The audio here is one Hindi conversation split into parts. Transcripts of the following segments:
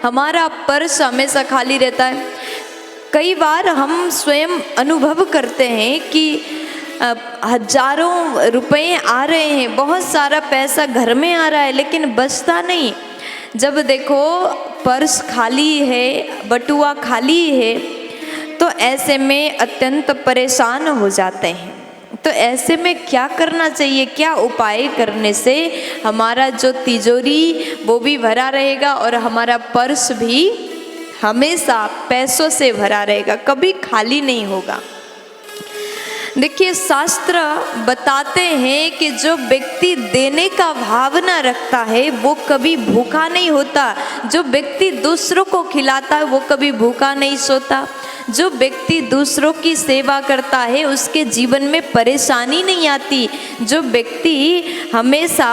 हमारा पर्स हमेशा खाली रहता है। कई बार हम स्वयं अनुभव करते हैं कि हजारों रुपए आ रहे हैं, बहुत सारा पैसा घर में आ रहा है, लेकिन बचता नहीं। जब देखो पर्स खाली है, बटुआ खाली है, तो ऐसे में अत्यंत परेशान हो जाते हैं। तो ऐसे में क्या करना चाहिए, क्या उपाय करने से हमारा जो तिजोरी वो भी भरा रहेगा और हमारा पर्स भी हमेशा पैसों से भरा रहेगा, कभी खाली नहीं होगा। देखिए, शास्त्र बताते हैं कि जो व्यक्ति देने का भावना रखता है वो कभी भूखा नहीं होता। जो व्यक्ति दूसरों को खिलाता है वो कभी भूखा नहीं सोता। जो व्यक्ति दूसरों की सेवा करता है उसके जीवन में परेशानी नहीं आती। जो व्यक्ति हमेशा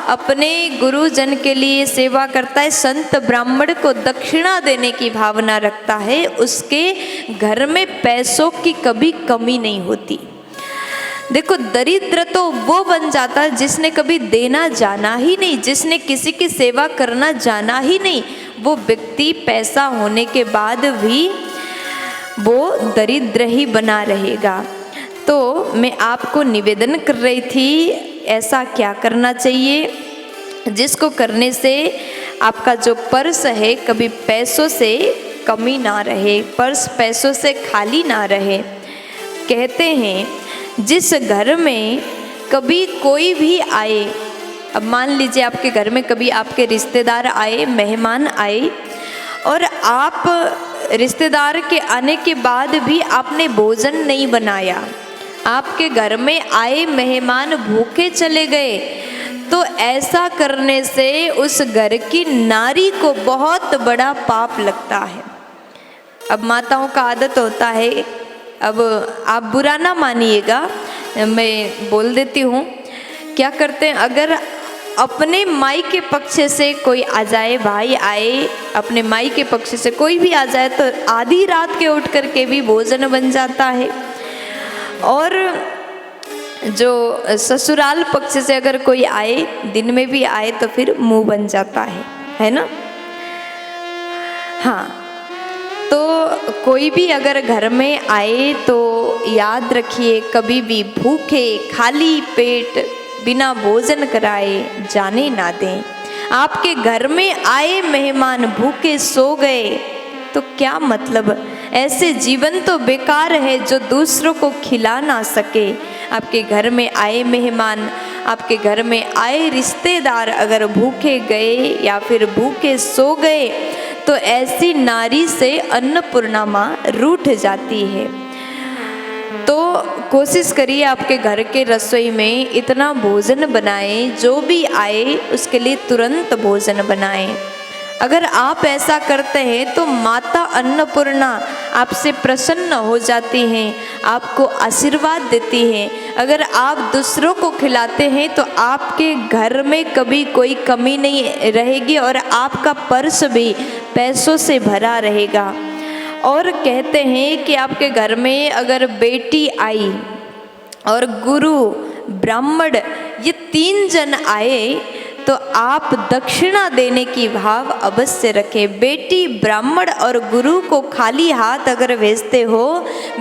अपने गुरुजन के लिए सेवा करता है, संत ब्राह्मण को दक्षिणा देने की भावना रखता है, उसके घर में पैसों की कभी कमी नहीं होती। देखो, दरिद्र तो वो बन जाता है जिसने कभी देना जाना ही नहीं, जिसने किसी की सेवा करना जाना ही नहीं। वो व्यक्ति पैसा होने के बाद भी वो दरिद्र ही बना रहेगा। तो मैं आपको निवेदन कर रही थी, ऐसा क्या करना चाहिए जिसको करने से आपका जो पर्स है कभी पैसों से कमी ना रहे, पर्स पैसों से खाली ना रहे। कहते हैं जिस घर में कभी कोई भी आए, अब मान लीजिए आपके घर में कभी आपके रिश्तेदार आए, मेहमान आए, और आप रिश्तेदार के आने के बाद भी आपने भोजन नहीं बनाया, आपके घर में आए मेहमान भूखे चले गए, तो ऐसा करने से उस घर की नारी को बहुत बड़ा पाप लगता है। अब माताओं का आदत होता है, अब आप बुरा ना मानिएगा, मैं बोल देती हूँ, क्या करते हैं, अगर अपने माई के पक्ष से कोई आ जाए, भाई आए, अपने माई के पक्ष से कोई भी आ जाए, तो आधी रात के उठ करके भी भोजन बन जाता है। और जो ससुराल पक्ष से अगर कोई आए, दिन में भी आए, तो फिर मुंह बन जाता है ना। हाँ, तो कोई भी अगर घर में आए तो याद रखिए, कभी भी भूखे खाली पेट बिना भोजन कराए जाने ना दें। आपके घर में आए मेहमान भूखे सो गए तो क्या मतलब, ऐसे जीवन तो बेकार है जो दूसरों को खिला ना सके। आपके घर में आए मेहमान, आपके घर में आए रिश्तेदार अगर भूखे गए या फिर भूखे सो गए, तो ऐसी नारी से अन्नपूर्णा माँ रूठ जाती है। तो कोशिश करिए आपके घर के रसोई में इतना भोजन बनाएं, जो भी आए उसके लिए तुरंत भोजन बनाएं। अगर आप ऐसा करते हैं तो माता अन्नपूर्णा आपसे प्रसन्न हो जाती हैं, आपको आशीर्वाद देती हैं। अगर आप दूसरों को खिलाते हैं तो आपके घर में कभी कोई कमी नहीं रहेगी और आपका पर्स भी पैसों से भरा रहेगा। और कहते हैं कि आपके घर में अगर बेटी आई और गुरु ब्राह्मण ये 3 जन आए तो आप दक्षिणा देने की भाव अवश्य रखें। बेटी, ब्राह्मण और गुरु को खाली हाथ अगर भेजते हो,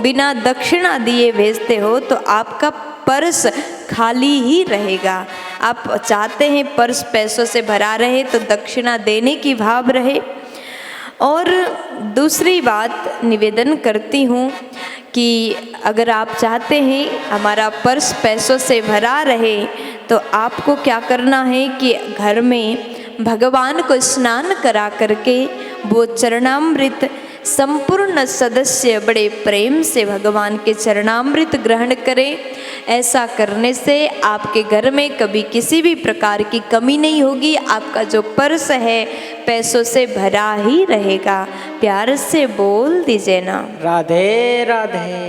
बिना दक्षिणा दिए भेजते हो, तो आपका पर्स खाली ही रहेगा। आप चाहते हैं पर्स पैसों से भरा रहे तो दक्षिणा देने की भाव रहे। और दूसरी बात निवेदन करती हूँ कि अगर आप चाहते हैं हमारा पर्स पैसों से भरा रहे, तो आपको क्या करना है कि घर में भगवान को स्नान करा करके वो चरणामृत संपूर्ण सदस्य बड़े प्रेम से भगवान के चरणामृत ग्रहण करें। ऐसा करने से आपके घर में कभी किसी भी प्रकार की कमी नहीं होगी। आपका जो पर्स है पैसों से भरा ही रहेगा। प्यार से बोल दीजिए ना, राधे राधे।